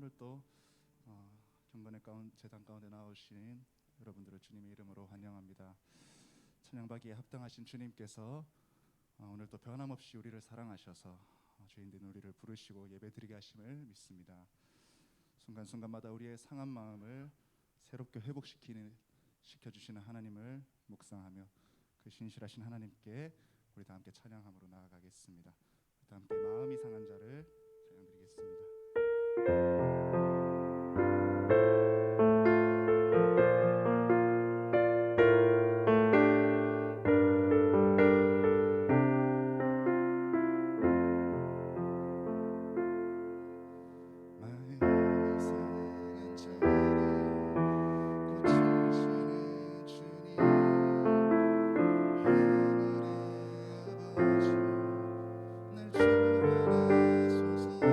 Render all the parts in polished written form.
오늘 또 경건의 재단 가운데 나오신 여러분들을 주님의 이름으로 환영합니다. 찬양받기에 합당하신 주님께서 오늘 또 변함없이 우리를 사랑하셔서 죄인된 우리를 부르시고 예배드리게 하심을 믿습니다. 순간순간마다 우리의 상한 마음을 새롭게 회복시켜주시는 하나님을 묵상하며 그 신실하신 하나님께 우리 다 함께 찬양함으로 나아가겠습니다. 다 함께 마음이 상한 자를 찬양드리겠습니다. 날 주원하소서.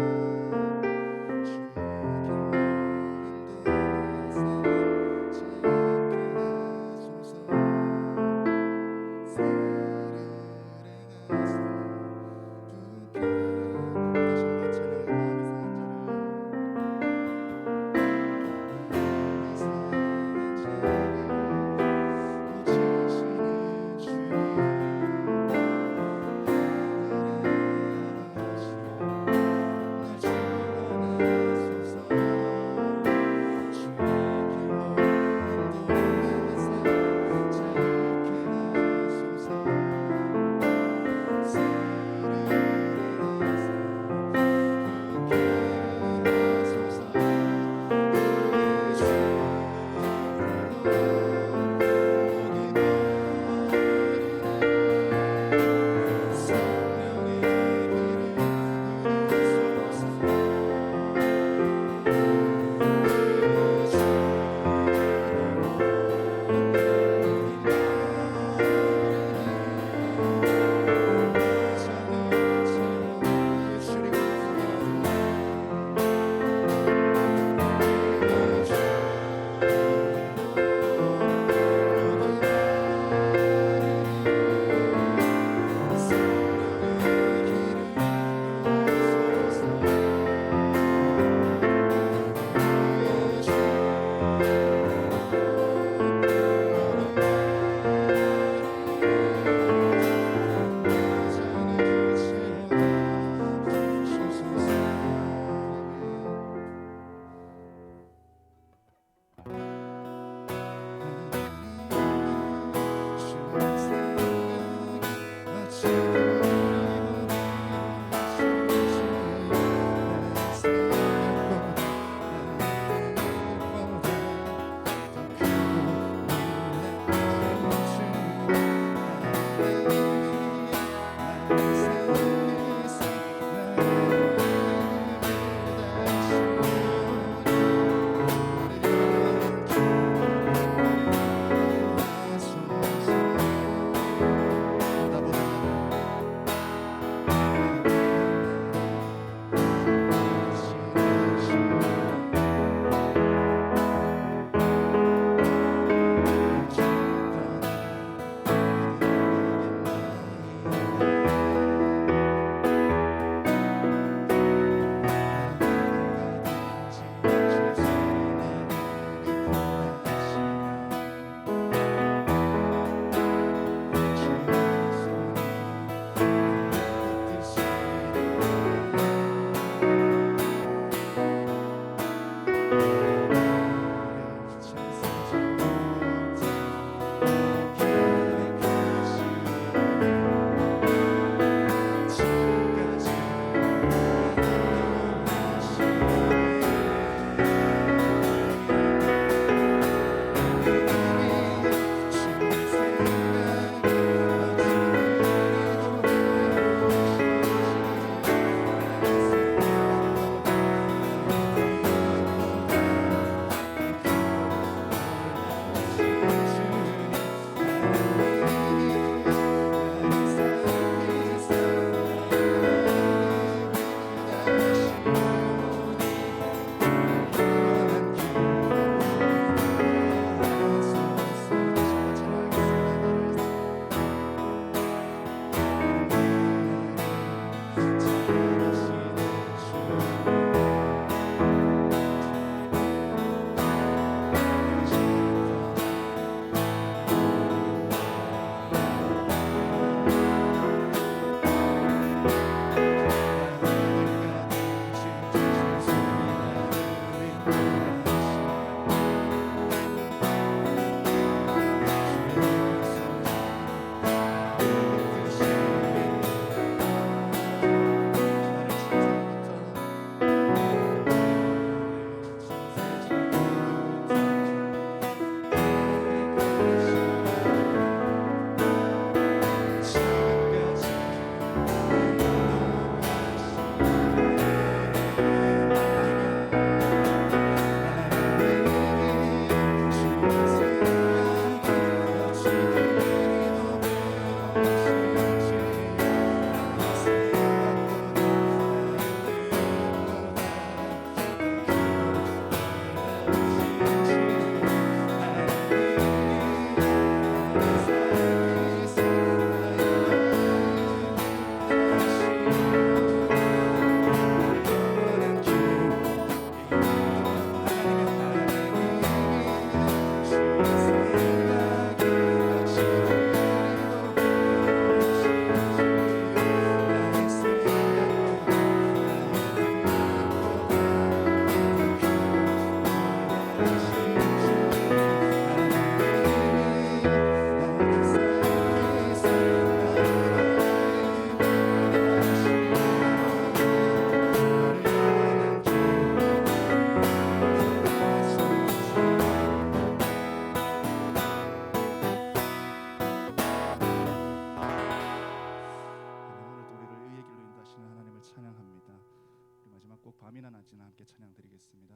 잠이나 나지나 함께 찬양 드리겠습니다.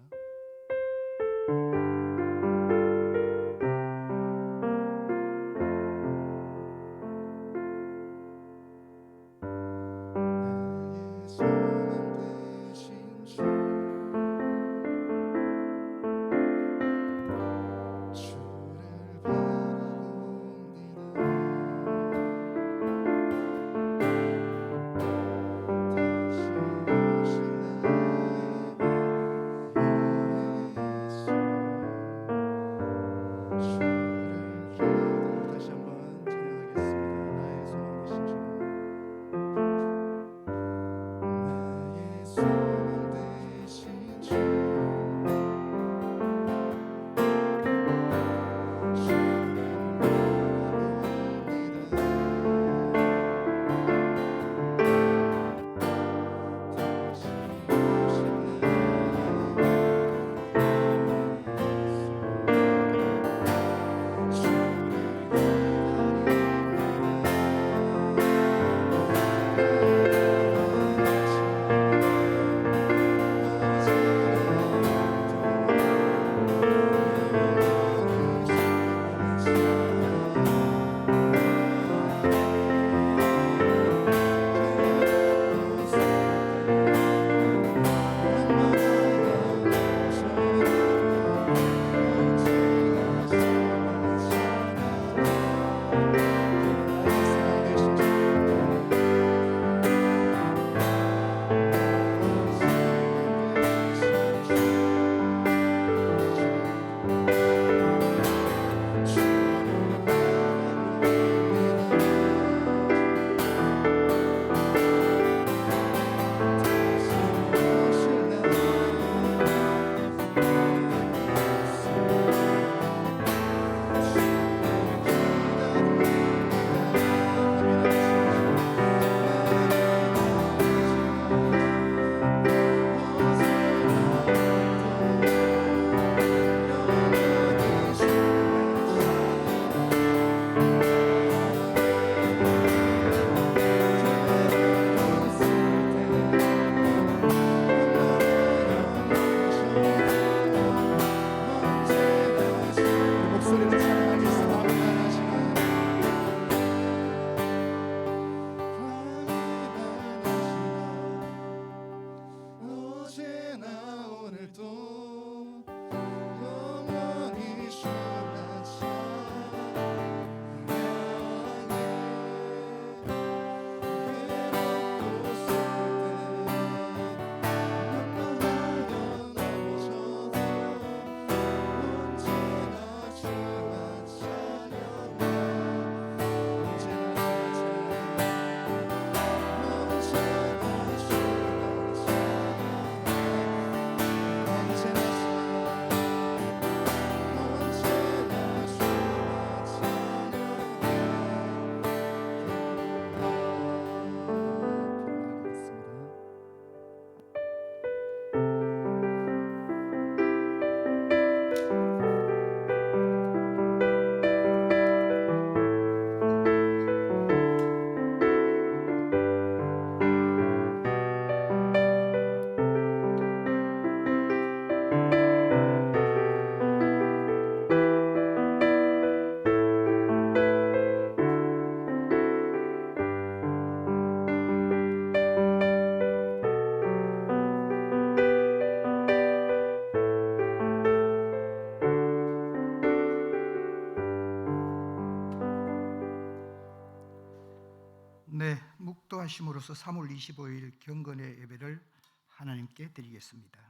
네, 묵도하심으로써 3월 25일 경건의 예배를 하나님께 드리겠습니다.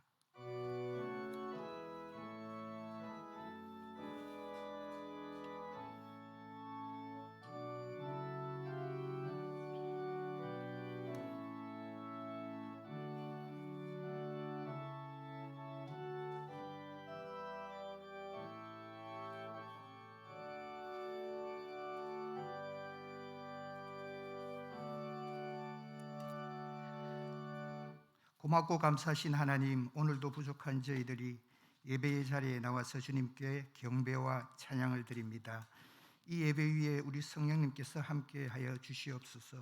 고맙고 감사하신 하나님, 오늘도 부족한 저희들이 예배의 자리에 나와서 주님께 경배와 찬양을 드립니다. 이 예배 위에 우리 성령님께서 함께하여 주시옵소서.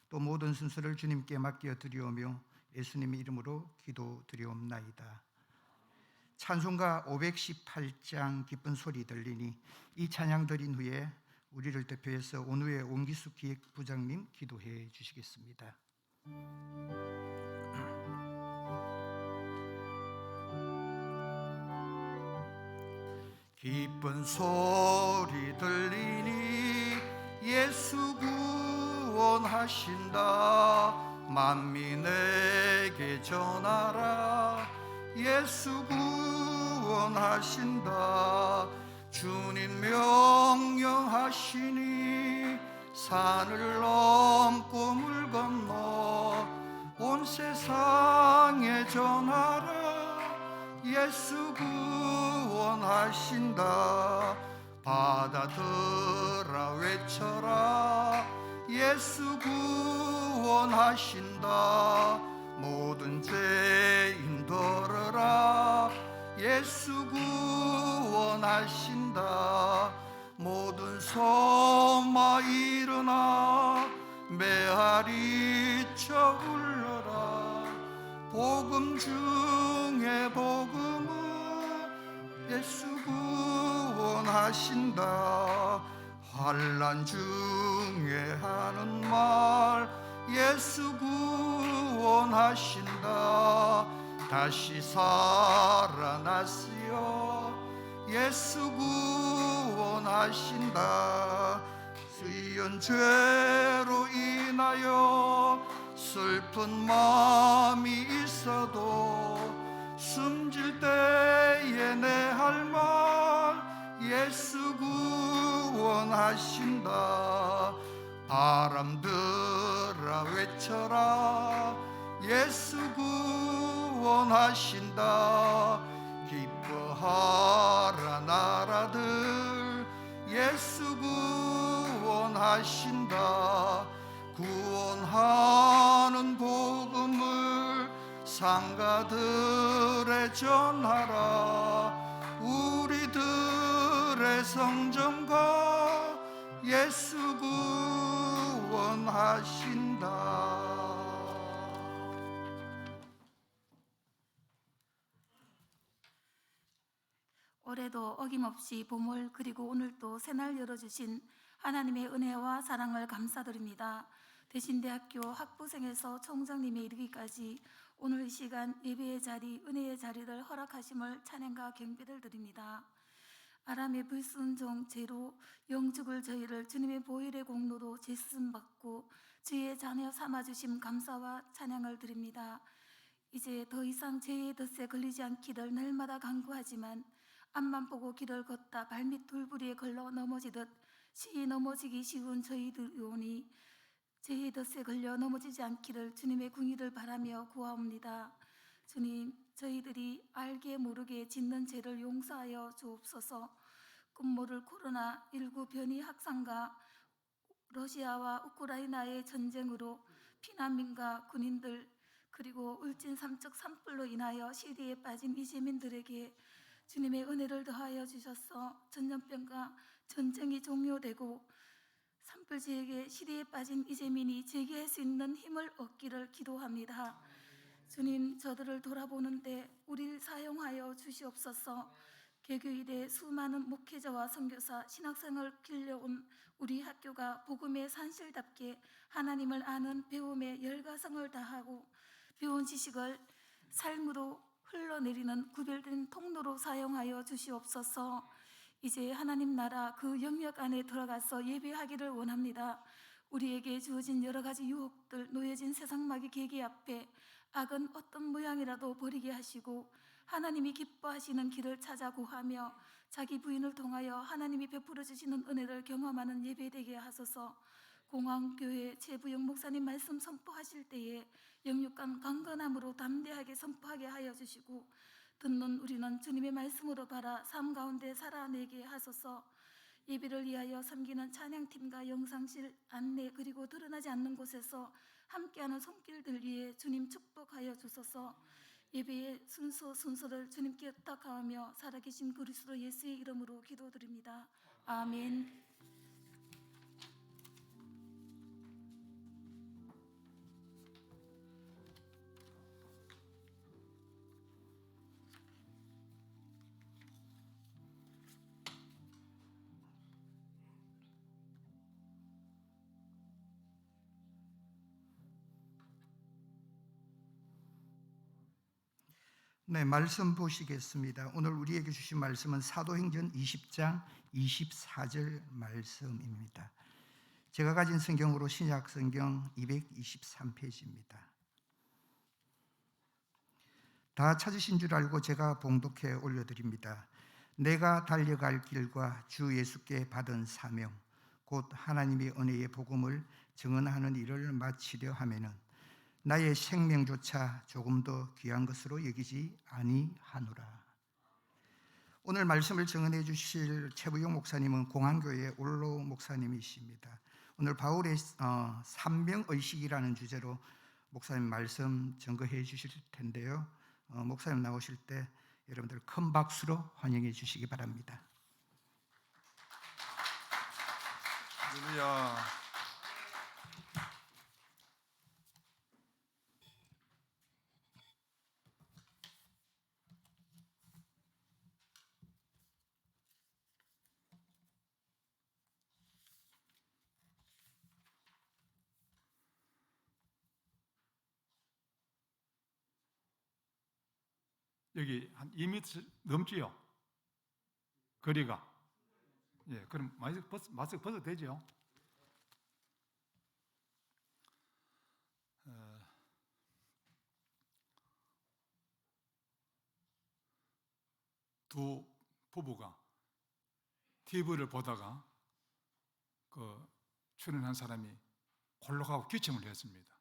또 모든 순서를 주님께 맡겨 드리오며 예수님의 이름으로 기도드리옵나이다. 찬송가 518장 기쁜 소리 들리니 이 찬양 드린 후에 우리를 대표해서 온후의 온기숙 기획부장님 기도해 주시겠습니다. 기쁜 소리 들리니 예수 구원하신다. 만민에게 전하라. 예수 구원하신다. 주님 명령하시니 산을 넘고 물 건너 온 세상에 전하라. 예수 구원하신다. 바다들아 외쳐라. 예수 구원하신다. 모든 죄인 들으라. 예수 구원하신다. 모든 소마 일어나 메아리 쳐 울러라. 복음 중에 복음은 예수 구원하신다. 환난 중에 하는 말 예수 구원하신다. 다시 살아났으여 예수 구원하신다. 수연 죄로 인하여 슬픈 마음이 있어도 숨질 때에 내 할 말 예수 구원하신다. 바람들아 외쳐라. 예수 구원하신다. 기뻐하라 나라들 예수 구원하신다. 구원하는 복음을 상가들에 전하라. 우리들의 성전과 예수 구원하신다. 올해도 어김없이 봄을 그리고 오늘도 새날 열어주신 하나님의 은혜와 사랑을 감사드립니다. 대신대학교 학부생에서 총장님에 이르기까지 오늘 이 시간 예배의 자리, 은혜의 자리를 허락하심을 찬양과 경배를 드립니다. 아람의 불순종 죄로 영죽을 저희를 주님의 보혈의 공로로 제수심 받고 주의 자녀 삼아주심 감사와 찬양을 드립니다. 이제 더 이상 죄의 덫에 걸리지 않기를 날마다 간구하지만 앞만 보고 길을 걷다 발밑 돌부리에 걸러 넘어지듯 쉬이 넘어지기 쉬운 저희들이오니 죄의 덫에 걸려 넘어지지 않기를 주님의 궁의를 바라며 구하옵니다. 주님, 저희들이 알게 모르게 짓는 죄를 용서하여 주옵소서. 꿈모를 코로나19 변이 확산과 러시아와 우크라이나의 전쟁으로 피난민과 군인들 그리고 울진 삼척 산불로 인하여 시리에 빠진 이재민들에게 주님의 은혜를 더하여 주셔서 전염병과 전쟁이 종료되고 산불 지역에 시리에 빠진 이재민이 재기할 수 있는 힘을 얻기를 기도합니다. 주님, 저들을 돌아보는데 우리를 사용하여 주시옵소서. 개교일에 수많은 목회자와 선교사, 신학생을 길러온 우리 학교가 복음의 산실답게 하나님을 아는 배움에 열과성을 다하고 배운 지식을 삶으로 흘러내리는 구별된 통로로 사용하여 주시옵소서. 이제 하나님 나라 그 영역 안에 들어가서 예배하기를 원합니다. 우리에게 주어진 여러 가지 유혹들, 놓여진 세상마귀 계기 앞에 악은 어떤 모양이라도 버리게 하시고 하나님이 기뻐하시는 길을 찾아 구하며 자기 부인을 통하여 하나님이 베풀어 주시는 은혜를 경험하는 예배되게 하소서. 공항교회 최부영 목사님 말씀 선포하실 때에 영육간 강건함으로 담대하게 선포하게 하여 주시고 듣는 우리는 주님의 말씀으로 바라 삶 가운데 살아내게 하소서. 예배를 위하여 섬기는 찬양팀과 영상실 안내 그리고 드러나지 않는 곳에서 함께하는 손길들 위해 주님 축복하여 주소서. 예배의 순서를 주님께 부탁하며 살아계신 그리스도 예수의 이름으로 기도드립니다. 아멘. 네, 말씀 보시겠습니다. 오늘 우리에게 주신 말씀은 사도행전 20장 24절 말씀입니다. 제가 가진 성경으로 신약 성경 223페이지입니다. 다 찾으신 줄 알고 제가 봉독해 올려드립니다. 내가 달려갈 길과 주 예수께 받은 사명, 곧 하나님의 은혜의 복음을 증언하는 일을 마치려 하면은 나의 생명조차 조금 더 귀한 것으로 여기지 아니하노라. 오늘 말씀을 증언해 주실 최부용 목사님은 공항교회 올로 목사님이십니다. 오늘 바울의 삼명의식이라는 주제로 목사님 말씀 증거해 주실 텐데요. 목사님 나오실 때 여러분들 큰 박수로 환영해 주시기 바랍니다. 할렐루야. 여기 한 2m 넘지요? 거리가. 예, 그럼 마스크 벗어도 되죠? 두 부부가 TV를 보다가 그 출연한 사람이 홀로 기침을 했습니다.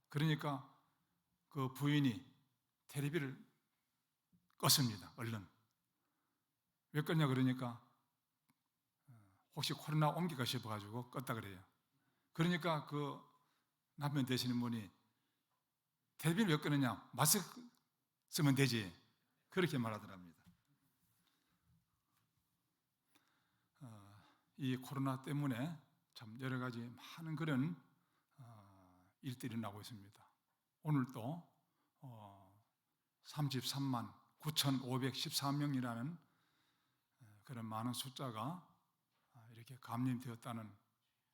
그러니까 그 부인이 텔레비를 껐습니다. 얼른. 왜 껐냐 그러니까 혹시 코로나 옮기가 싶어가지고 껐다 그래요. 그러니까 그 남편 되시는 분이 텔레비를 왜 끄느냐? 마스크 쓰면 되지. 그렇게 말하더랍니다. 이 코로나 때문에 참 여러 가지 많은 그런 일들이 나고 있습니다. 오늘도 33만 9,514명이라는 그런 많은 숫자가 이렇게 감염되었다는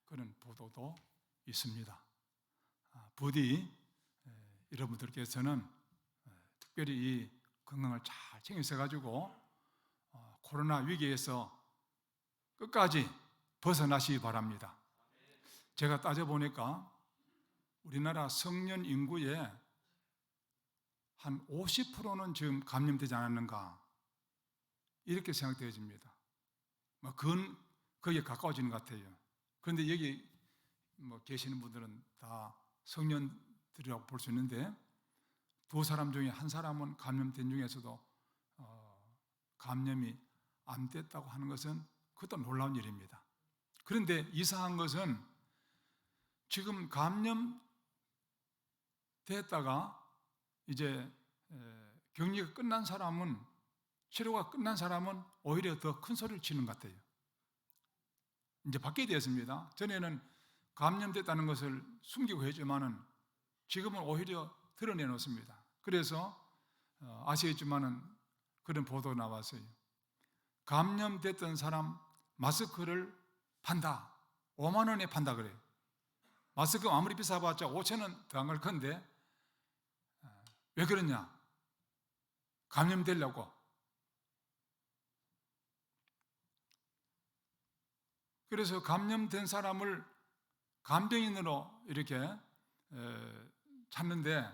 그런 보도도 있습니다. 부디 여러분들께서는 특별히 이 건강을 잘 챙기셔가지고 코로나 위기에서 끝까지 벗어나시기 바랍니다. 제가 따져보니까 우리나라 성년 인구의 한 50%는 지금 감염되지 않았는가 이렇게 생각되어집니다. 그건 거기에 가까워지는 것 같아요. 그런데 여기 계시는 분들은 다 성년들이라고 볼 수 있는데 두 사람 중에 한 사람은 감염된 중에서도 감염이 안 됐다고 하는 것은 그것도 놀라운 일입니다. 그런데 이상한 것은 지금 감염됐다가 이제 격리가 끝난 사람은, 치료가 끝난 사람은 오히려 더 큰 소리를 치는 것 같아요. 이제 바뀌게 되었습니다. 전에는 감염됐다는 것을 숨기고 했지만은 지금은 오히려 드러내놓습니다. 그래서 아시겠지만은 그런 보도 나왔어요. 감염됐던 사람 마스크를 판다. 5만 원에 판다 그래요. 마스크 아무리 비싸봤자 5,000원 더 안 갈 건데 왜 그러냐? 감염되려고. 그래서 감염된 사람을 간병인으로 이렇게 찾는데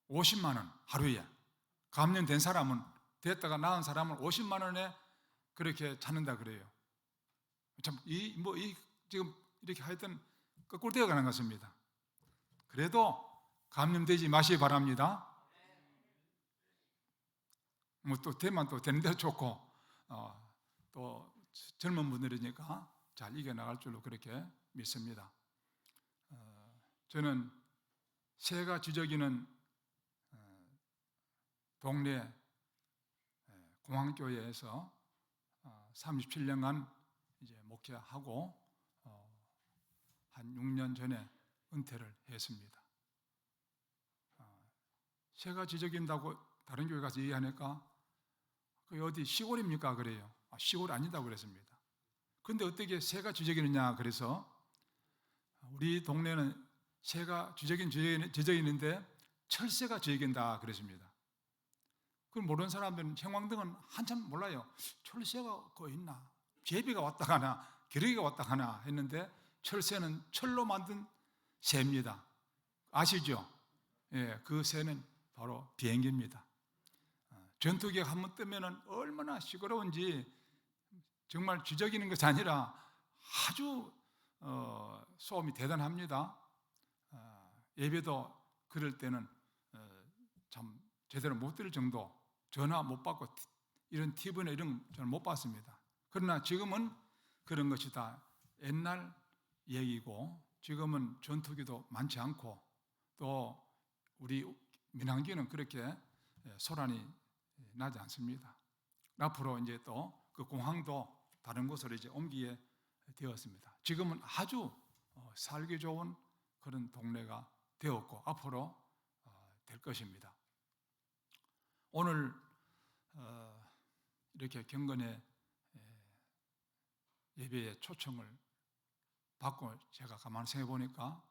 50만 원 하루에. 감염된 사람은, 됐다가 나은 사람은 50만 원에 그렇게 찾는다 그래요. 참, 지금 이렇게 하여튼 거꾸로 되어 가는 것 같습니다. 그래도 감염되지 마시기 바랍니다. 또 되면 또 되는 대로 좋고, 또 젊은 분들이니까 잘 이겨나갈 줄로 그렇게 믿습니다. 저는 새가 지저귀는 동네 공항교회에서 37년간 이제 목회하고 한 6년 전에 은퇴를 했습니다. 새가 지저귀는다고 다른 교회 가서 얘기하니까 그 어디 시골입니까? 그래요. 시골 아니다고 그랬습니다. 그런데 어떻게 새가 지저귀느냐? 그래서 우리 동네는 새가 지저귀는데 철새가 지저귀는다 그랬습니다. 그걸 모르는 사람들은 형광등은 한참 몰라요. 철새가 거기 있나, 제비가 왔다 가나, 기러기가 왔다 가나 했는데 철새는 철로 만든 새입니다. 아시죠? 예, 그 새는 바로 비행기입니다. 전투기가 한번 뜨면 얼마나 시끄러운지 정말 지저귀는 것이 아니라 아주 소음이 대단합니다. 예배도 그럴 때는 참 제대로 못 들을 정도, 전화 못 받고 이런 TV나 이런 거 저는 못 봤습니다. 그러나 지금은 그런 것이 다 옛날 얘기고, 지금은 전투기도 많지 않고, 또 우리 민항기는 그렇게 소란이 나지 않습니다. 앞으로 이제 또 그 공항도 다른 곳으로 이제 옮기게 되었습니다. 지금은 아주 살기 좋은 그런 동네가 되었고 앞으로 될 것입니다. 오늘 이렇게 경건의 예배에 초청을 받고 제가 가만히 생각해 보니까,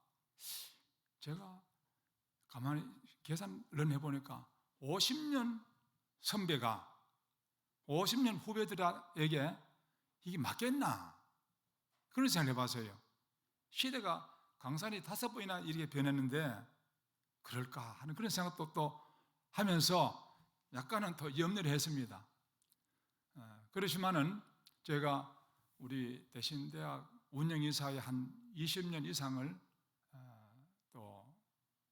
제가 가만히 계산을 해보니까 50년 선배가 50년 후배들에게 이게 맞겠나, 그런 생각을 해봤어요. 시대가 강산이 5번이나 이렇게 변했는데 그럴까 하는 그런 생각도 또 하면서 약간은 더 염려를 했습니다. 그렇지만은 제가 우리 대신대학 운영이사에 한 20년 이상을 또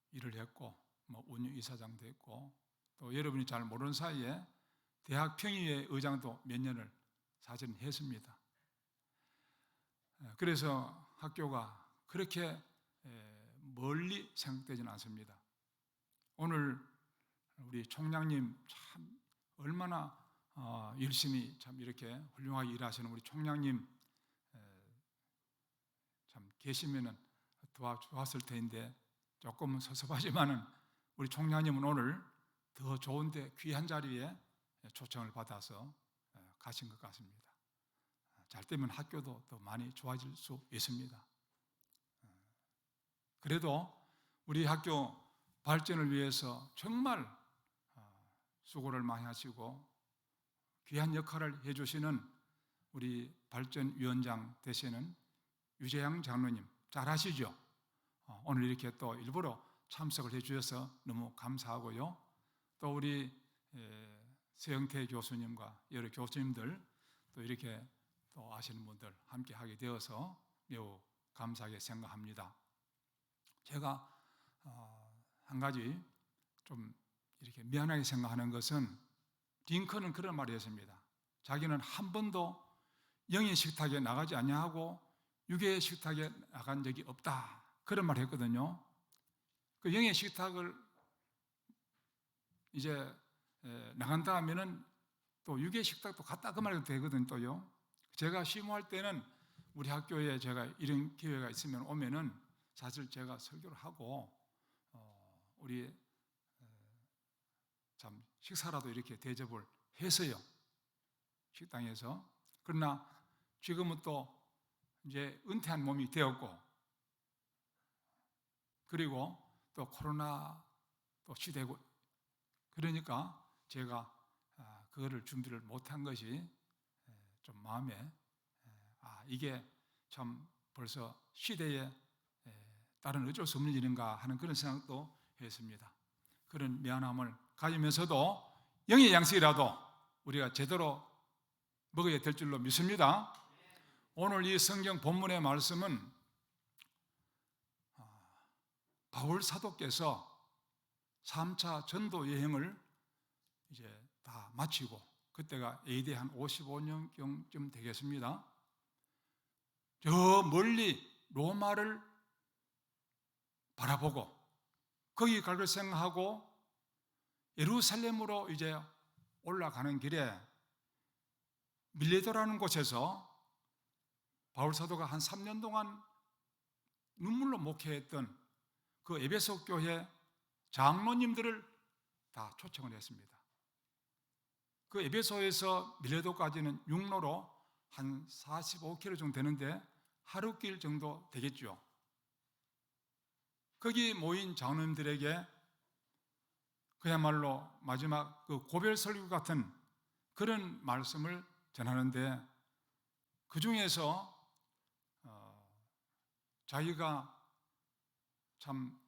일을 했고, 뭐 운영이사장도 했고, 또 여러분이 잘 모르는 사이에 대학 평의회 의장도 몇 년을 사실은 했습니다. 그래서 학교가 그렇게 멀리 생각되지는 않습니다. 오늘 우리 총장님 참 얼마나 열심히 참 이렇게 훌륭하게 일하시는 우리 총장님 참 계시면은 도와주었을 텐데 조금은 섭섭하지만은 우리 총장님은 오늘 더 좋은데 귀한 자리에 초청을 받아서 가신 것 같습니다. 잘 되면 학교도 더 많이 좋아질 수 있습니다. 그래도 우리 학교 발전을 위해서 정말 수고를 많이 하시고 귀한 역할을 해주시는 우리 발전위원장 되시는 유재양 장로님 잘 아시죠? 오늘 이렇게 또 일부러 참석을 해주셔서 너무 감사하고요. 또 우리 서영태 교수님과 여러 교수님들 또 이렇게 또 아시는 분들 함께 하게 되어서 매우 감사하게 생각합니다. 제가 한 가지 좀 이렇게 미안하게 생각하는 것은, 링컨은 그런 말을 했습니다. 자기는 한 번도 영의 식탁에 나가지 아니하고 육의 식탁에 나간 적이 없다, 그런 말을 했거든요. 그 영의 식탁을 이제 나간다 하면은 또 육의 식탁도 갔다 그 말이 되거든요. 또요. 제가 심호할 때는 우리 학교에 제가 이런 기회가 있으면 오면은 사실 제가 설교를 하고 우리 참 식사라도 이렇게 대접을 해서요, 식당에서. 그러나 지금은 또 이제 은퇴한 몸이 되었고, 그리고 또 코로나 또 시대고, 그러니까 제가 그거를 준비를 못한 것이 좀 마음에 이게 참 벌써 시대에 다른 어쩔 수 없는 일인가 하는 그런 생각도 했습니다. 그런 미안함을 가지면서도 영의 양식이라도 우리가 제대로 먹어야 될 줄로 믿습니다. 오늘 이 성경 본문의 말씀은 바울 사도께서 3차 전도 여행을 이제 다 마치고, 그때가 AD 한 55년경쯤 되겠습니다. 저 멀리 로마를 바라보고 거기 갈 걸 생각하고 예루살렘으로 이제 올라가는 길에 밀레도라는 곳에서 바울 사도가 한 3년 동안 눈물로 목회했던 그 에베소 교회 장로님들을 다 초청을 했습니다. 그 에베소에서 밀레도까지는 육로로 한 45km 정도 되는데 하루길 정도 되겠죠. 거기 모인 장로님들에게 그야말로 마지막 그 고별 설교 같은 그런 말씀을 전하는데, 그 중에서 자기가 참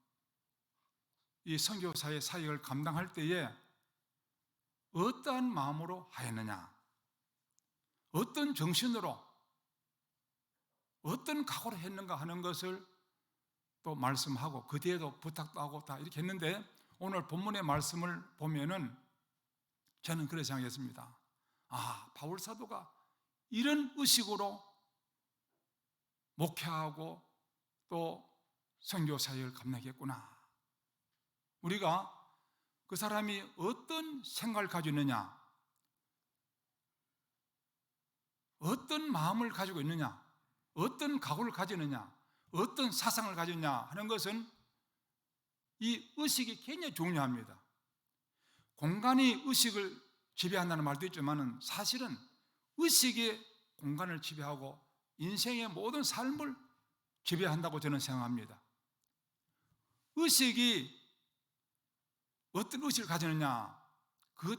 이 선교사의 사역을 감당할 때에 어떠한 마음으로 하였느냐, 어떤 정신으로, 어떤 각오로 했는가 하는 것을 또 말씀하고, 그 뒤에도 부탁도 하고 다 이렇게 했는데, 오늘 본문의 말씀을 보면은 저는 그렇게 생각했습니다. 아, 바울 사도가 이런 의식으로 목회하고 또 선교 사역을 감당했구나. 우리가 그 사람이 어떤 생각을 가지고 있느냐, 어떤 마음을 가지고 있느냐, 어떤 각오를 가지느냐, 어떤 사상을 가지느냐 하는 것은 이 의식이 굉장히 중요합니다. 공간이 의식을 지배한다는 말도 있지만 사실은 의식이 공간을 지배하고 인생의 모든 삶을 지배한다고 저는 생각합니다. 의식이 어떤 의식을 가지느냐, 그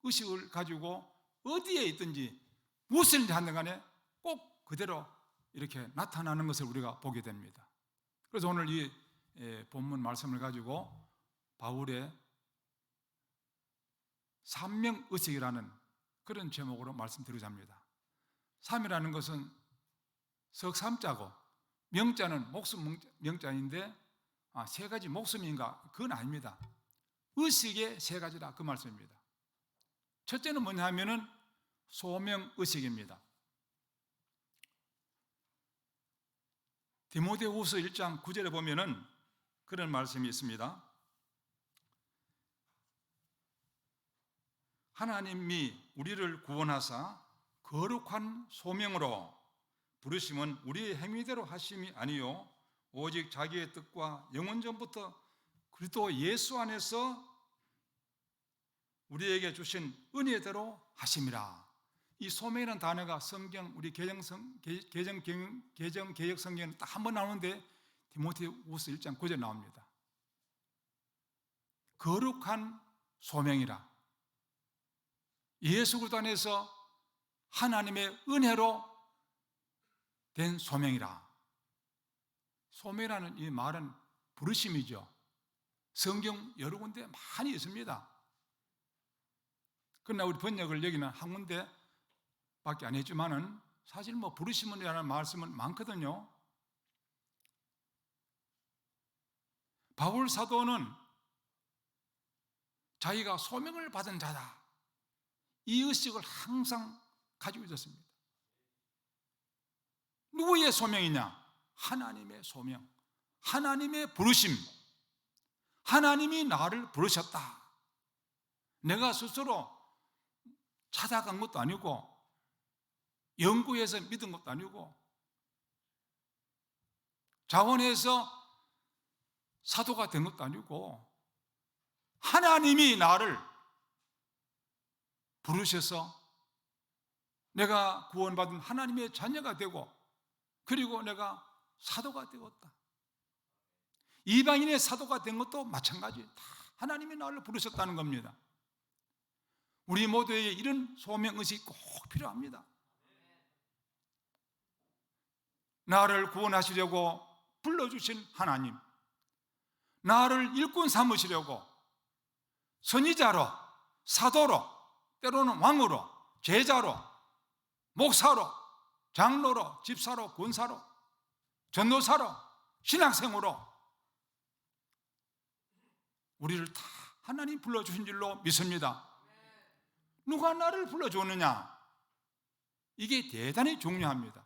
의식을 가지고 어디에 있든지 무엇을 하든 간에 꼭 그대로 이렇게 나타나는 것을 우리가 보게 됩니다. 그래서 오늘 이 본문 말씀을 가지고 바울의 삼명의식이라는 그런 제목으로 말씀드리고자 합니다. 삼이라는 것은 석삼자고, 명자는 목숨 명자인데 세 가지 목숨인가? 그건 아닙니다. 의식의 세 가지라, 그 말씀입니다. 첫째는 뭐냐 하면은 소명의식입니다. 디모데후서 1장 9절에 보면은 그런 말씀이 있습니다. 하나님이 우리를 구원하사 거룩한 소명으로 부르심은 우리의 행위대로 하심이 아니요 오직 자기의 뜻과 영원 전부터 그리스도 예수 안에서 우리에게 주신 은혜대로 하심이라. 이 소명이라는 단어가 성경 우리 개정 개역 성경에 딱 한 번 나오는데 디모데후서 1장 9절에 나옵니다. 거룩한 소명이라. 예수 그리스도 안에서 하나님의 은혜로 된 소명이라. 소명이라는 이 말은 부르심이죠. 성경 여러 군데 많이 있습니다. 그러나 우리 번역을 여기는 한 군데 밖에 안 했지만은 사실 뭐 부르심이라는 말씀은 많거든요. 바울 사도는 자기가 소명을 받은 자다, 이 의식을 항상 가지고 있었습니다. 누구의 소명이냐? 하나님의 소명, 하나님의 부르심. 하나님이 나를 부르셨다. 내가 스스로 찾아간 것도 아니고 연구해서 믿은 것도 아니고 자원해서 사도가 된 것도 아니고 하나님이 나를 부르셔서 내가 구원받은 하나님의 자녀가 되고 그리고 내가 사도가 되었다. 이방인의 사도가 된 것도 마찬가지. 다 하나님이 나를 부르셨다는 겁니다. 우리 모두에게 이런 소명의식이 꼭 필요합니다. 나를 구원하시려고 불러주신 하나님, 나를 일꾼 삼으시려고 선지자로, 사도로, 때로는 왕으로, 제자로, 목사로, 장로로, 집사로, 권사로, 전도사로, 신학생으로 우리를 다 하나님 불러주신 줄로 믿습니다. 누가 나를 불러주었느냐? 이게 대단히 중요합니다.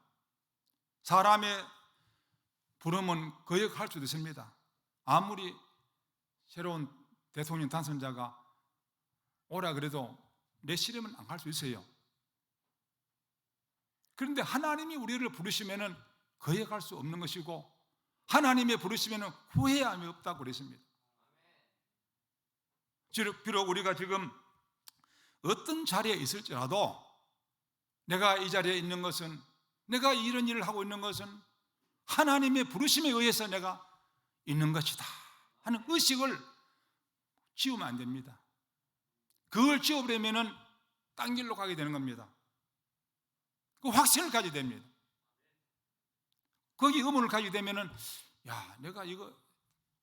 사람의 부름은 거역할 수도 있습니다. 아무리 새로운 대통령 당선자가 오라 그래도 내 시름은 안 갈 수 있어요. 그런데 하나님이 우리를 부르시면은 거역할 수 없는 것이고 하나님의 부르시면은 후회함이 없다고 그랬습니다. 비록 우리가 지금 어떤 자리에 있을지라도 내가 이 자리에 있는 것은, 내가 이런 일을 하고 있는 것은 하나님의 부르심에 의해서 내가 있는 것이다 하는 의식을 지우면 안 됩니다. 그걸 지워버리면은 딴 길로 가게 되는 겁니다. 그 확신을 가지게 됩니다. 거기 의문을 가지게 되면은 야, 내가 이거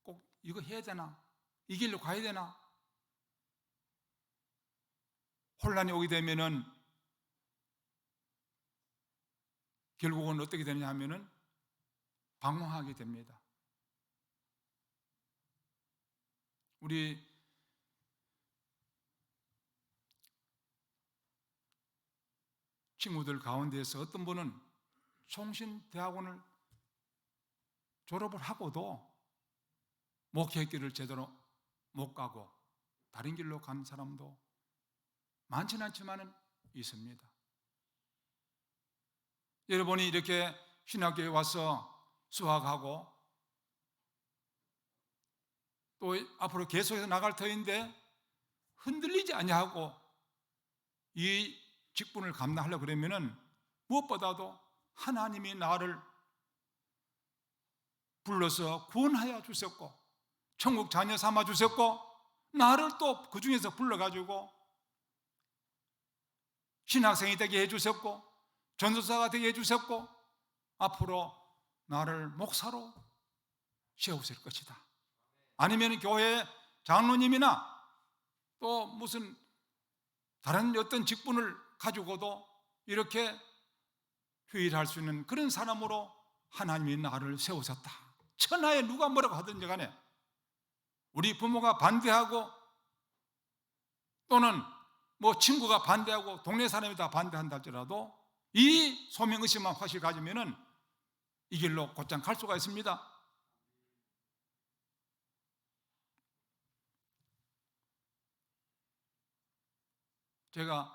꼭 이거 해야 되나? 이 길로 가야 되나? 혼란이 오게 되면은 결국은 어떻게 되느냐 하면은 방황하게 됩니다. 우리 친구들 가운데에서 어떤 분은 총신대학원을 졸업을 하고도 목회길을 제대로 못 가고 다른 길로 간 사람도 많지는 않지만은 있습니다. 여러분이 이렇게 신학교에 와서 수학하고 또 앞으로 계속해서 나갈 터인데 흔들리지 아니하고 이 직분을 감당하려고 그러면은 무엇보다도 하나님이 나를 불러서 구원하여 주셨고 천국 자녀 삼아 주셨고 나를 또 그 중에서 불러가지고 신학생이 되게 해주셨고 전도사가 되게 해주셨고 앞으로 나를 목사로 세우실 것이다. 아니면 교회 장로님이나 또 무슨 다른 어떤 직분을 가지고도 이렇게 휴일할 수 있는 그런 사람으로 하나님이 나를 세우셨다. 천하에 누가 뭐라고 하든지 간에 우리 부모가 반대하고 또는 뭐 친구가 반대하고 동네 사람이 다 반대한다 할지라도 이 소명의식만 확실히 가지면은 이 길로 곧장 갈 수가 있습니다. 제가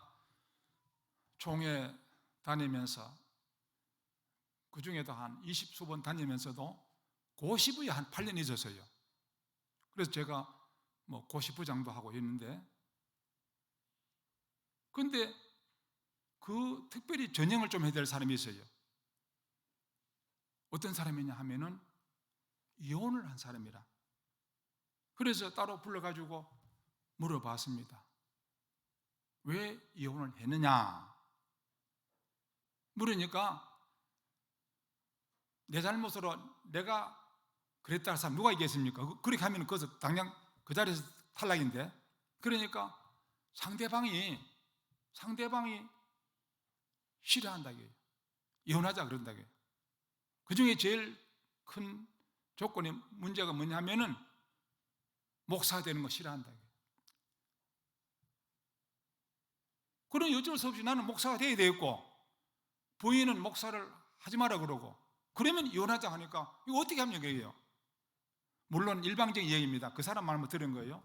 총회 다니면서 그 중에도 한 20수번 다니면서도 고시부에 한 8년 있었어요. 그래서 제가 뭐 고시부장도 하고 있는데 근데 그 특별히 전형을 좀 해야 될 사람이 있어요. 어떤 사람이냐 하면은 이혼을 한 사람이라. 그래서 따로 불러가지고 물어봤습니다. 왜 이혼을 했느냐? 물으니까 내 잘못으로 내가 그랬다 할 사람 누가 있겠습니까? 그렇게 하면 그것은 당장 그 자리에서 탈락인데 그러니까 상대방이 싫어한다고요. 이혼하자 그런다고요. 그 중에 제일 큰 조건이 문제가 뭐냐면은 목사가 되는 거 싫어한다고요. 그럼 어쩔 수 없이 나는 목사가 돼야 되겠고 부인은 목사를 하지 마라 그러고 그러면 이혼하자 하니까 이거 어떻게 하면 이게요? 물론 일방적인 얘기입니다. 그 사람 말만 들은 거예요.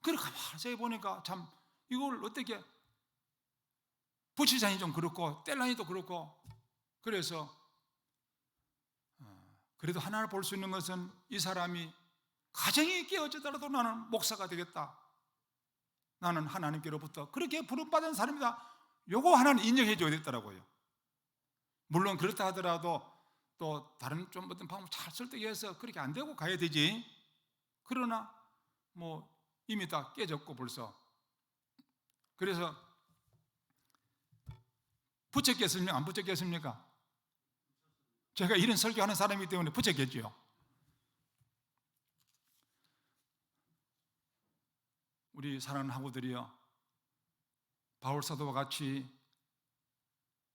그러니까 가만히 보니까 참 이걸 어떻게 부치자니 좀 그렇고 뗄라니도 그렇고 그래서 그래도 하나를 볼 수 있는 것은 이 사람이 가정이 깨어지더라도 나는 목사가 되겠다. 나는 하나님께로부터 그렇게 부름받은 사람이다. 요거 하나는 인정해 줘야 되더라고요. 물론 그렇다 하더라도 또 다른 좀 어떤 방법 잘 설득해서 그렇게 안 되고 가야 되지. 그러나 뭐 이미 다 깨졌고 벌써. 그래서 붙였겠습니까? 안 붙였겠습니까? 제가 이런 설교하는 사람이기 때문에 붙였겠죠. 우리 사랑하는 하고들이여, 바울 사도와 같이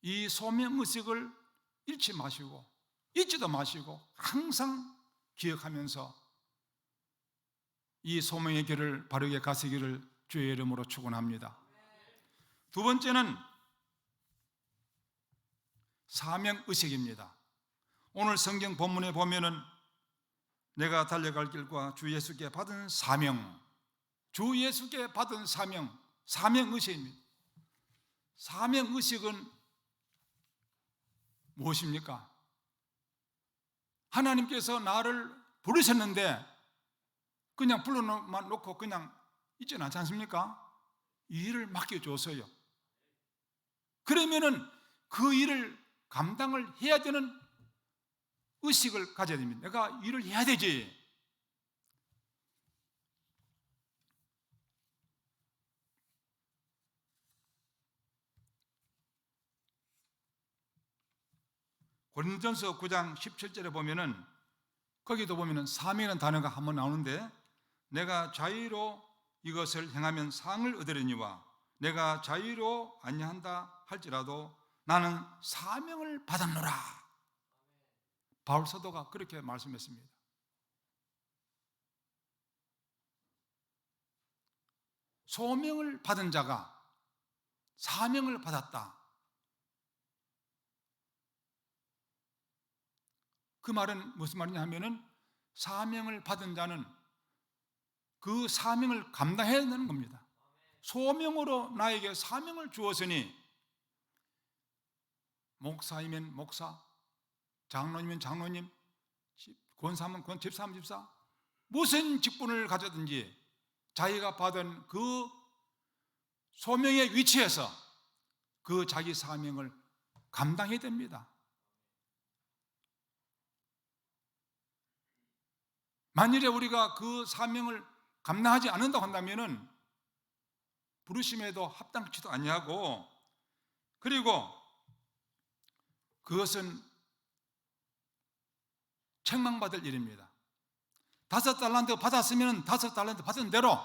이 소명의식을 잃지 마시고 잊지도 마시고 항상 기억하면서 이 소명의 길을 바르게 가시기를 주의 이름으로 축원합니다. 두 번째는 사명의식입니다. 오늘 성경 본문에 보면은 내가 달려갈 길과 주 예수께 받은 사명, 주 예수께 받은 사명, 사명의식입니다. 사명의식은 무엇입니까? 하나님께서 나를 부르셨는데 그냥 불러만 놓고 그냥 있지는 않지 않습니까? 이 일을 맡겨줬어요. 그러면은 그 일을 감당을 해야 되는 의식을 가져야 됩니다. 내가 일을 해야 되지. 고린도전서 9장 17절에 보면은 거기도 보면은 사명이라는 단어가 한번 나오는데 내가 자유로 이것을 행하면 상을 얻으려니와 내가 자유로 아니한다 할지라도 나는 사명을 받았노라. 바울 사도가 그렇게 말씀했습니다. 소명을 받은 자가 사명을 받았다. 그 말은 무슨 말이냐 하면은 사명을 받은 자는 그 사명을 감당해야 되는 겁니다. 소명으로 나에게 사명을 주었으니 목사이면 목사, 장로님이면 장로님, 권사면 권, 집사면 집사, 무슨 직분을 가졌든지 자기가 받은 그 소명의 위치에서 그 자기 사명을 감당해야 됩니다. 만일에 우리가 그 사명을 감당하지 않는다고 한다면은 부르심에도 합당치도 아니하고, 그리고 그것은 책망받을 일입니다. 5달란트 받았으면 5달란트 받은 대로,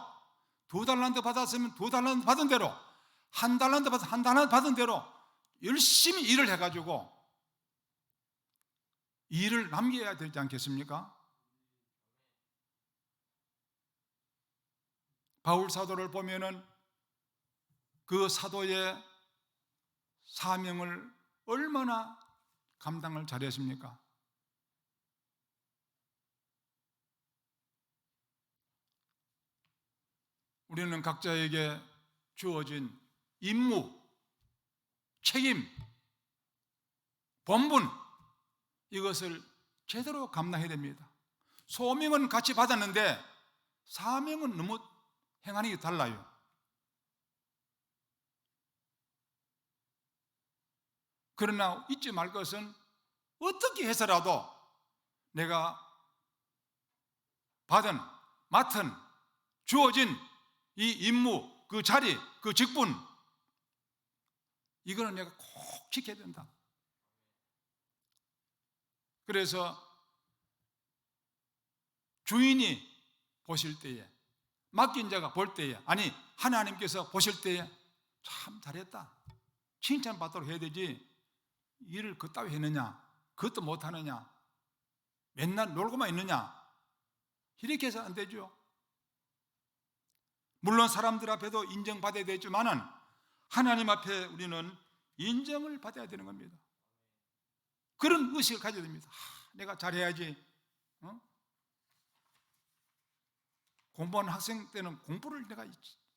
2달란트 받았으면 2달란트 받은 대로, 1달란트 받았으면 1달란트 받은 대로 열심히 일을 해가지고 일을 남겨야 되지 않겠습니까? 바울 사도를 보면은 그 사도의 사명을 얼마나 감당을 잘했습니까? 우리는 각자에게 주어진 임무, 책임, 본분, 이것을 제대로 감당해야 됩니다. 소명은 같이 받았는데 사명은 너무 행하는 게 달라요. 그러나 잊지 말 것은 어떻게 해서라도 내가 받은, 맡은, 주어진 이 임무, 그 자리, 그 직분, 이거는 내가 꼭 지켜야 된다. 그래서 주인이 보실 때에, 맡긴 자가 볼 때에, 아니 하나님께서 보실 때에 참 잘했다, 칭찬받도록 해야 되지, 일을 그따위 했느냐, 그것도 못하느냐, 맨날 놀고만 있느냐, 이렇게 해서 안 되죠. 물론 사람들 앞에도 인정받아야 되지만은 하나님 앞에 우리는 인정을 받아야 되는 겁니다. 그런 의식을 가져야 됩니다. 내가 잘해야지. 공부하는 학생 때는 공부를 내가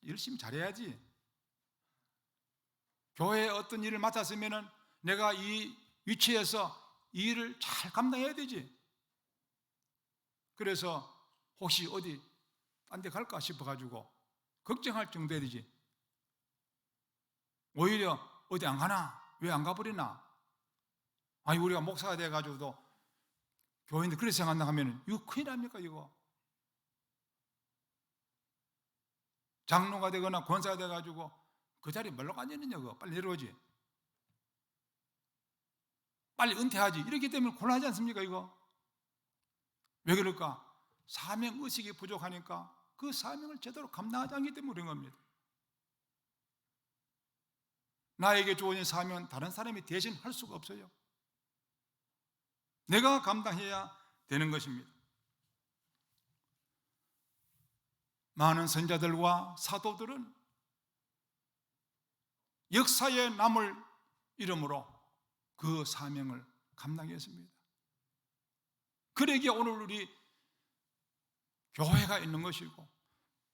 열심히 잘해야지. 교회에 어떤 일을 맡았으면은 내가 이 위치에서 이 일을 잘 감당해야 되지. 그래서 혹시 어디 딴 데 갈까 싶어가지고 걱정할 정도야 되지. 오히려 어디 안 가나? 왜 안 가버리나? 아니 우리가 목사가 돼가지고도 교인들 그렇게 생각한다 하면 이거 큰일 납니까 이거? 장로가 되거나 권사가 돼가지고 그 자리에 뭘로 앉아있느냐고. 빨리 내려오지. 빨리 은퇴하지. 이렇게 되면 곤란하지 않습니까 이거? 왜 그럴까? 사명의식이 부족하니까 그 사명을 제대로 감당하지 않기 때문에 그런 겁니다. 나에게 주어진 사명은 다른 사람이 대신 할 수가 없어요. 내가 감당해야 되는 것입니다. 많은 선자들과 사도들은 역사에 남을 이름으로 그 사명을 감당했습니다. 그러기에 오늘 우리 교회가 있는 것이고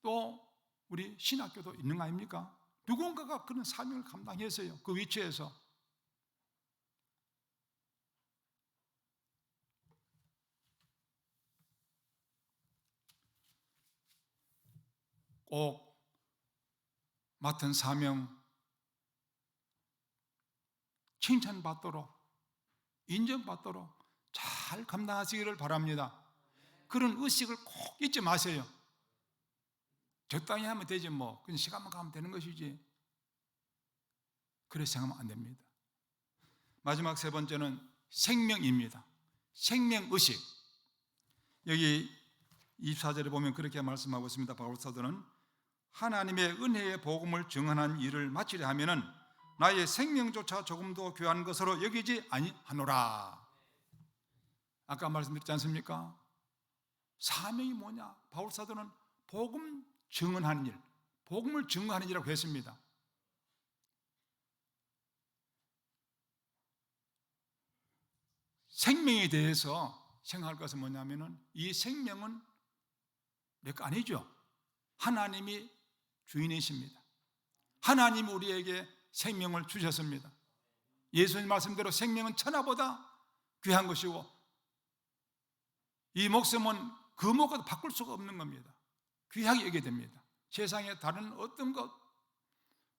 또 우리 신학교도 있는 거 아닙니까? 누군가가 그런 사명을 감당했어요. 그 위치에서. 꼭 맡은 사명 칭찬받도록, 인정받도록 잘 감당하시기를 바랍니다. 그런 의식을 꼭 잊지 마세요. 적당히 하면 되지 뭐, 그냥 시간만 가면 되는 것이지. 그렇게 생각하면 안 됩니다. 마지막 세 번째는 생명입니다. 생명의식. 여기 24절에 보면 그렇게 말씀하고 있습니다. 바울 사도는 하나님의 은혜의 복음을 증언한 일을 마치려 하면은 나의 생명조차 조금도 귀한 것으로 여기지 아니하노라. 아까 말씀드렸지 않습니까? 사명이 뭐냐? 바울 사도는 복음 증언하는 일, 복음을 증언하는 일이라고 했습니다. 생명에 대해서 생각할 것은 뭐냐면은 이 생명은 내 거 아니죠. 하나님이 주인이십니다. 하나님이 우리에게 생명을 주셨습니다. 예수님 말씀대로 생명은 천하보다 귀한 것이고 이 목숨은 금옥과도 바꿀 수가 없는 겁니다. 귀하게 여겨야 됩니다. 세상에 다른 어떤 것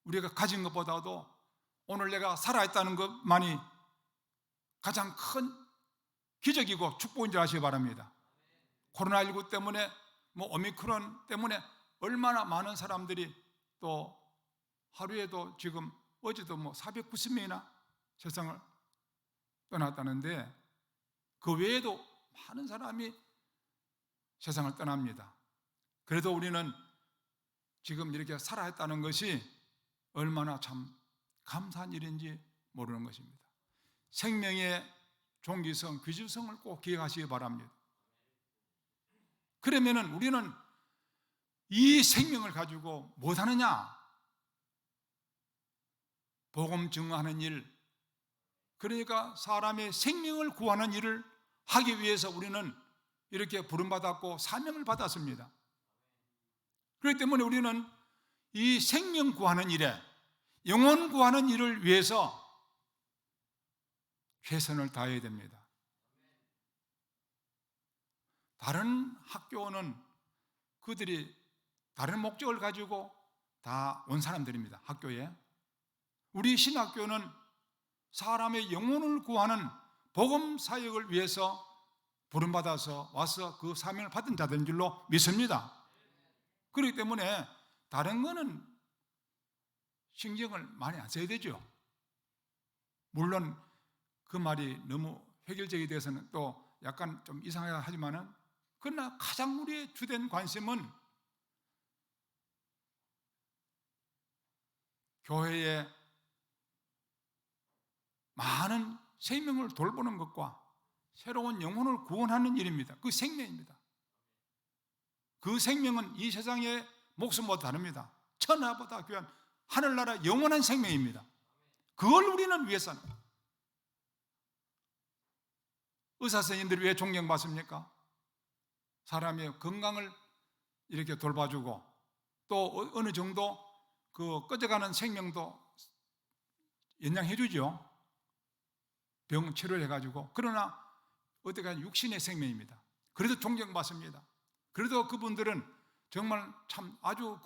우리가 가진 것보다도 오늘 내가 살아있다는 것만이 가장 큰 기적이고 축복인 줄 아시기 바랍니다. 코로나19 때문에 오미크론 때문에 얼마나 많은 사람들이 또 하루에도 지금 어제도 490명이나 세상을 떠났다는데 그 외에도 많은 사람이 세상을 떠납니다. 그래도 우리는 지금 이렇게 살아있다는 것이 얼마나 참 감사한 일인지 모르는 것입니다. 생명의 종기성, 귀주성을 꼭 기억하시기 바랍니다. 그러면은 우리는 이 생명을 가지고 못하느냐? 복음 증거하는 일, 그러니까 사람의 생명을 구하는 일을 하기 위해서 우리는 이렇게 부름받았고 사명을 받았습니다. 그렇기 때문에 우리는 이 생명 구하는 일에, 영혼 구하는 일을 위해서 최선을 다해야 됩니다. 다른 학교는 그들이 다른 목적을 가지고 다 온 사람들입니다. 학교에. 우리 신학교는 사람의 영혼을 구하는 복음 사역을 위해서 부름받아서 와서 그 사명을 받은 자들인 줄로 믿습니다. 그렇기 때문에 다른 거는 신경을 많이 안 써야 되죠. 물론 그 말이 너무 획일적이 돼서는 또 약간 좀 이상하게 하지만은 그러나 가장 우리의 주된 관심은 교회의 많은 생명을 돌보는 것과 새로운 영혼을 구원하는 일입니다. 그 생명입니다. 그 생명은 이 세상의 목숨보다 다릅니다. 천하보다 귀한 하늘나라 영원한 생명입니다. 그걸 우리는 위해서는 의사 선생님들이 왜 존경받습니까? 사람의 건강을 이렇게 돌봐주고 또 어느 정도 그 꺼져가는 생명도 연장해주죠. 병 치료를 해가지고. 그러나 어떻게 육신의 생명입니다. 그래도 존경받습니다. 그래도 그분들은 정말 참 아주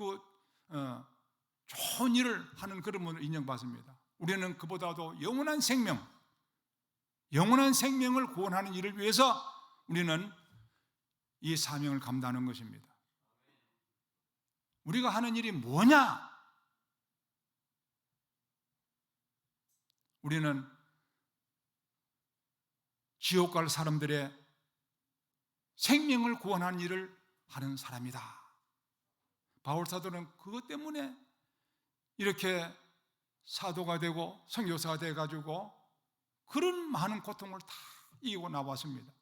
좋은 일을 하는 그런 분을 인정받습니다. 우리는 그보다도 영원한 생명을 구원하는 일을 위해서 우리는 이 사명을 감당하는 것입니다. 우리가 하는 일이 뭐냐? 우리는 지옥 갈 사람들의 생명을 구원하는 일을 하는 사람이다. 바울 사도는 그것 때문에 이렇게 사도가 되고 선교사가 돼가지고 그런 많은 고통을 다 이기고 나왔습니다.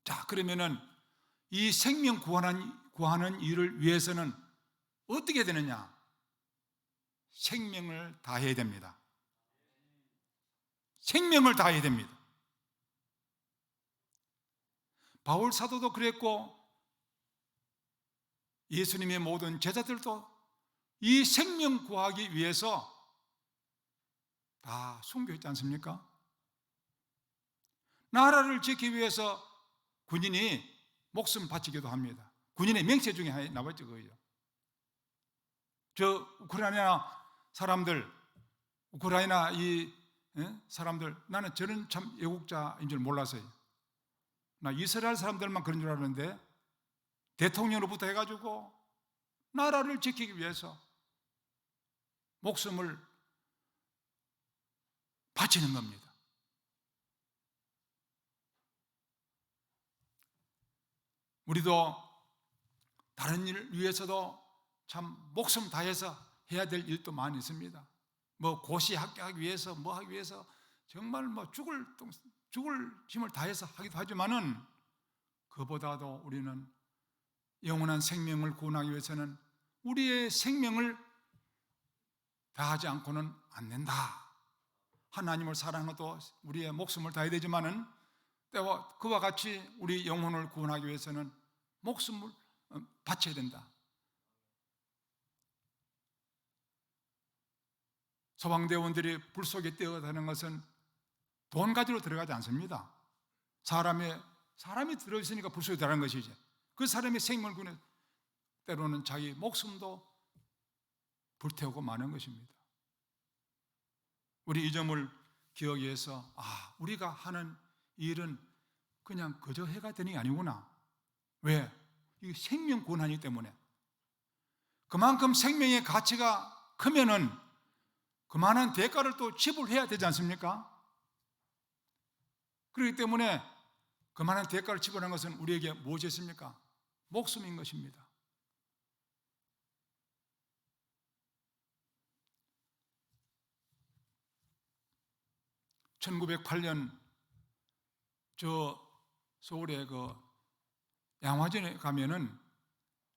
자, 그러면은 이 생명 구하는 일을 위해서는 어떻게 되느냐? 생명을 다해야 됩니다. 생명을 다해야 됩니다. 바울 사도도 그랬고 예수님의 모든 제자들도 이 생명 구하기 위해서 다 순교했지 않습니까? 나라를 지키기 위해서 군인이 목숨 바치기도 합니다. 군인의 명세 중에 하나 나왔죠. 그거죠. 저 우크라이나 사람들, 우크라이나 이 사람들, 나는 저는 참 애국자인 줄 몰랐어요. 나 이스라엘 사람들만 그런 줄 알았는데 대통령으로부터 해가지고 나라를 지키기 위해서 목숨을 바치는 겁니다. 우리도 다른 일을 위해서도 참 목숨 다해서 해야 될 일도 많이 있습니다. 뭐 고시 합격하기 위해서 뭐 하기 위해서 정말 뭐 죽을 힘을 다해서 하기도 하지만은 그보다도 우리는 영원한 생명을 구원하기 위해서는 우리의 생명을 다하지 않고는 안 된다. 하나님을 사랑하는 것도 우리의 목숨을 다해야 되지만은 때와 그와 같이 우리 영혼을 구원하기 위해서는 목숨을 바쳐야 된다. 소방대원들이 불 속에 뛰어가는 것은 돈 가지러 들어가지 않습니다. 사람이 들어있으니까 불 속에 들어가는 것이지. 그 사람의 생명을 구해 때로는 자기 목숨도 불태우고 마는 것입니다. 우리 이 점을 기억해서 우리가 하는 일은 그냥 그저 해가 되는 게 아니구나. 왜? 이 생명 구원하기 때문에. 그만큼 생명의 가치가 크면은 그만한 대가를 또 지불해야 되지 않습니까? 그렇기 때문에 그만한 대가를 지불하는 것은 우리에게 무엇이 있습니까? 목숨인 것입니다. (1908년) 저 서울의 그 양화전에 가면은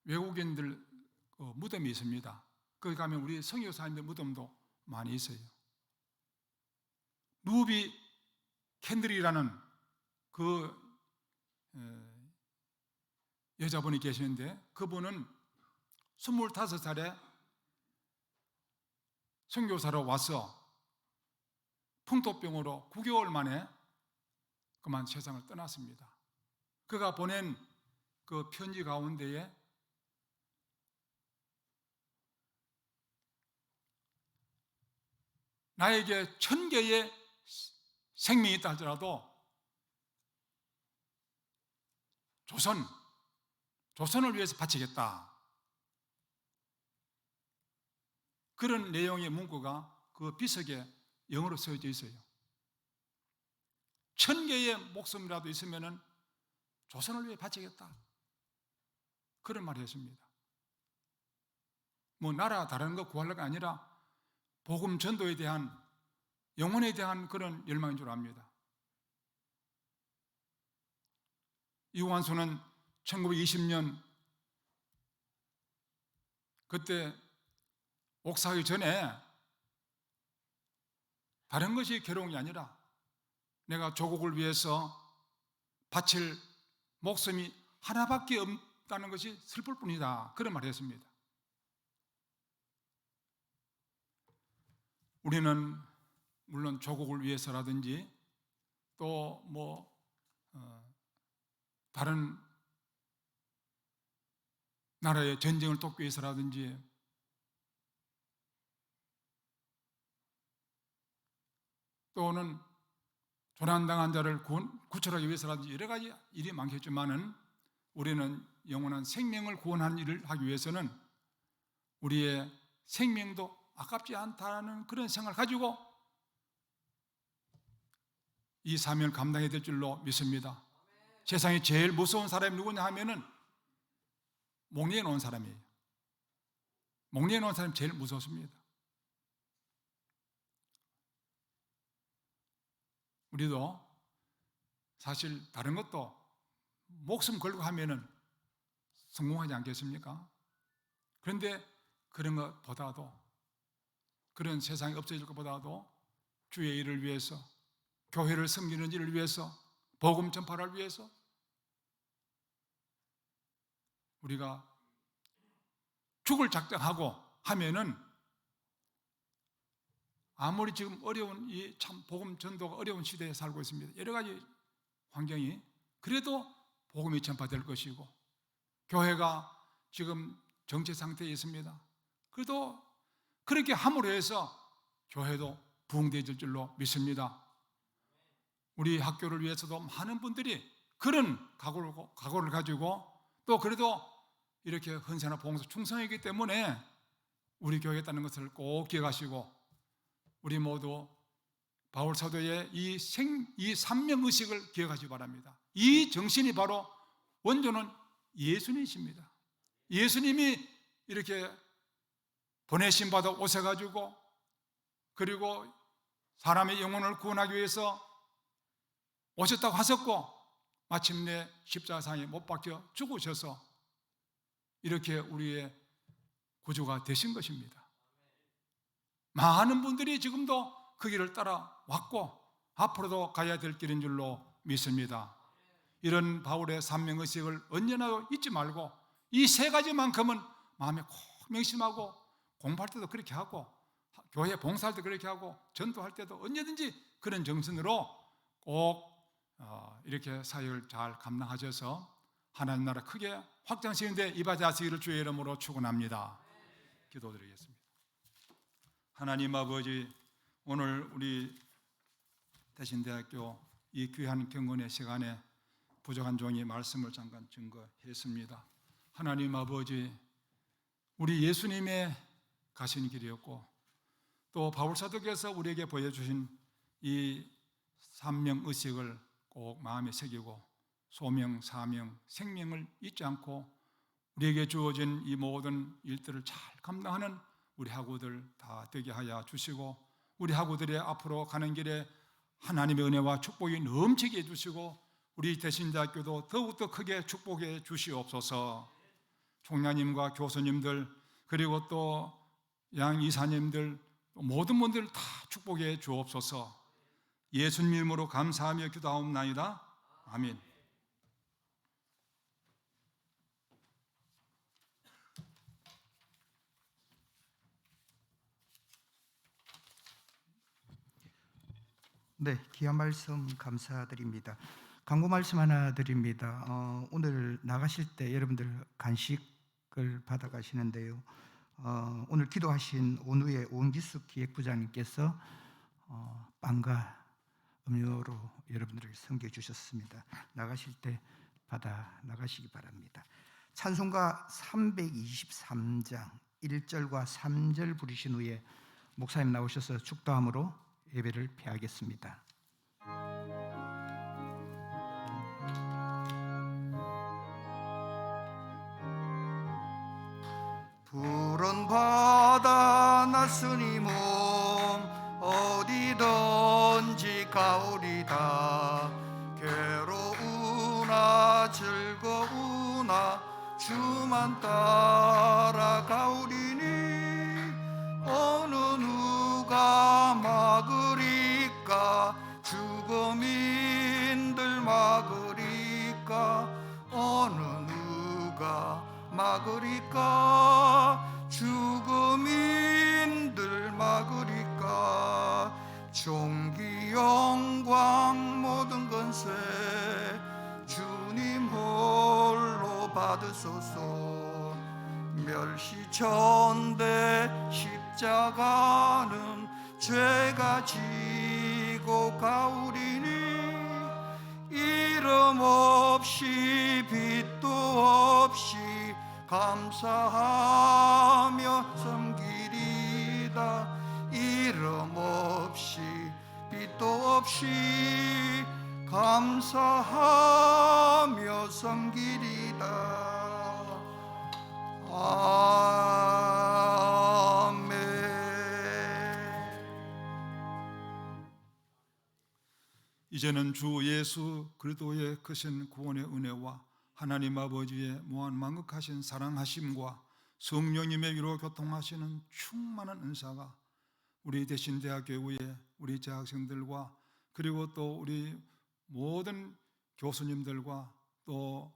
외국인들 무덤이 있습니다. 거기 가면 우리 선교사님들 무덤도 많이 있어요. 루비 캔들이라는 그 여자분이 계시는데 그분은 25살에 선교사로 와서 풍토병으로 9개월 만에 그만 세상을 떠났습니다. 그가 보낸 그 편지 가운데에 나에게 1000개의 생명이 있다 할지라도 조선을 위해서 바치겠다. 그런 내용의 문구가 그 비석에 영어로 쓰여져 있어요. 1000개의 목숨이라도 있으면은 조선을 위해 바치겠다. 그런 말을 했습니다. 뭐 나라 다른 거 구하려가 아니라 복음 전도에 대한 영혼에 대한 그런 열망인 줄 압니다. 이완수는 1920년 그때 옥사하기 전에 다른 것이 괴로운 게 아니라 내가 조국을 위해서 바칠 목숨이 하나밖에 없다는 것이 슬플 뿐이다. 그런 말을 했습니다. 우리는 물론 조국을 위해서라든지 또 다른 나라의 전쟁을 돕기 위해서라든지 또는 조난당한 자를 구출하기 위해서라든지 여러 가지 일이 많겠지만은 우리는 영원한 생명을 구원하는 일을 하기 위해서는 우리의 생명도 아깝지 않다는 그런 생각을 가지고 이 사명을 감당해야 될 줄로 믿습니다. 세상에 제일 무서운 사람이 누구냐 하면은 목리에 놓은 사람이에요. 목리에 놓은 사람이 제일 무섭습니다. 우리도 사실 다른 것도 목숨 걸고 하면은 성공하지 않겠습니까? 그런데 그런 것보다도 그런 세상이 없어질 것보다도 주의 일을 위해서 교회를 섬기는 일을 위해서 복음 전파를 위해서 우리가 죽을 작정하고 하면은 아무리 지금 어려운 이 참 복음 전도가 어려운 시대에 살고 있습니다. 여러 가지 환경이 그래도 복음이 전파될 것이고 교회가 지금 정체 상태에 있습니다. 그래도 그렇게 함으로 해서 교회도 부흥되어질 줄로 믿습니다. 우리 학교를 위해서도 많은 분들이 그런 각오를 가지고 또 그래도 이렇게 헌세나 봉사 충성이기 때문에 우리 교회에 있다는 것을 꼭 기억하시고 우리 모두 바울 사도의 이 삼명의식을 기억하시기 바랍니다. 이 정신이 바로 원조는 예수님이십니다. 예수님이 이렇게 보내신 바다 오셔가지고 그리고 사람의 영혼을 구원하기 위해서 오셨다고 하셨고 마침내 십자가상에 못 박혀 죽으셔서 이렇게 우리의 구주가 되신 것입니다. 많은 분들이 지금도 그 길을 따라왔고 앞으로도 가야 될 길인 줄로 믿습니다. 이런 바울의 삼명의식을 언제나 잊지 말고 이 세 가지만큼은 마음에 꼭 명심하고 공부할 때도 그렇게 하고 교회 봉사할 때 그렇게 하고 전도할 때도 언제든지 그런 정신으로 꼭 이렇게 사역을 잘 감당하셔서 하나님 나라 크게 확장시키는데 이바지하시기를 주의 이름으로 축원합니다. 기도드리겠습니다. 하나님 아버지, 오늘 우리 대신대학교 이 귀한 경건의 시간에 부족한 종이 말씀을 잠깐 증거했습니다. 하나님 아버지, 우리 예수님의 가신 길이었고 또 바울사도께서 우리에게 보여주신 이 삼명의식을 꼭 마음에 새기고 소명, 사명, 생명을 잊지 않고 우리에게 주어진 이 모든 일들을 잘 감당하는 우리 학우들 다 되게 하여 주시고 우리 학우들의 앞으로 가는 길에 하나님의 은혜와 축복이 넘치게 해주시고 우리 대신대학교도 더욱더 크게 축복해 주시옵소서. 총장님과 교수님들 그리고 또 양 이사님들 모든 분들 다 축복해 주옵소서. 예수님 이름으로 감사하며 기도하옵나이다. 아멘. 네, 귀한 말씀 감사드립니다. 광고 말씀 하나 드립니다. 오늘 나가실 때 여러분들 간식을 받아가시는데요. 오늘 기도하신 온후의 오은기숙 기획부장님께서 빵과 음료로 여러분들에게 섬겨주셨습니다. 나가실 때 받아 나가시기 바랍니다. 찬송가 323장 1절과 3절 부르신 후에 목사님 나오셔서 축도함으로 예배를 폐하겠습니다. 푸른 바다 낯선이 몸 어디든지 가오리다. 괴로우나 즐거우나 주만 따라가오리니 어느 누가 막으리까 죽음인들 막으리까 어느 누가 막으리까 죽음인들 막으리까. 존귀 영광 모든 건세 주님 홀로 받으소서. 멸시천대 십자가는 죄가 지고 가오리니 이름 없이 빛도 없이 감사하며 섬기리다. 이름 없이 빛도 없이 감사하며 섬기리다. 아멘. 이제는 주 예수 그리스도의 크신 구원의 은혜와 하나님 아버지의 무한 만극하신 사랑하심과 성령님의 위로 교통하시는 충만한 은사가 우리 대신대학교의 우리 재학생들과 그리고 또 우리 모든 교수님들과 또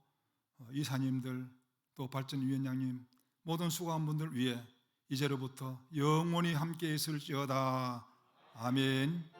이사님들 또 발전위원장님 모든 수고한 분들 위해 이제로부터 영원히 함께 있을지어다. 아멘.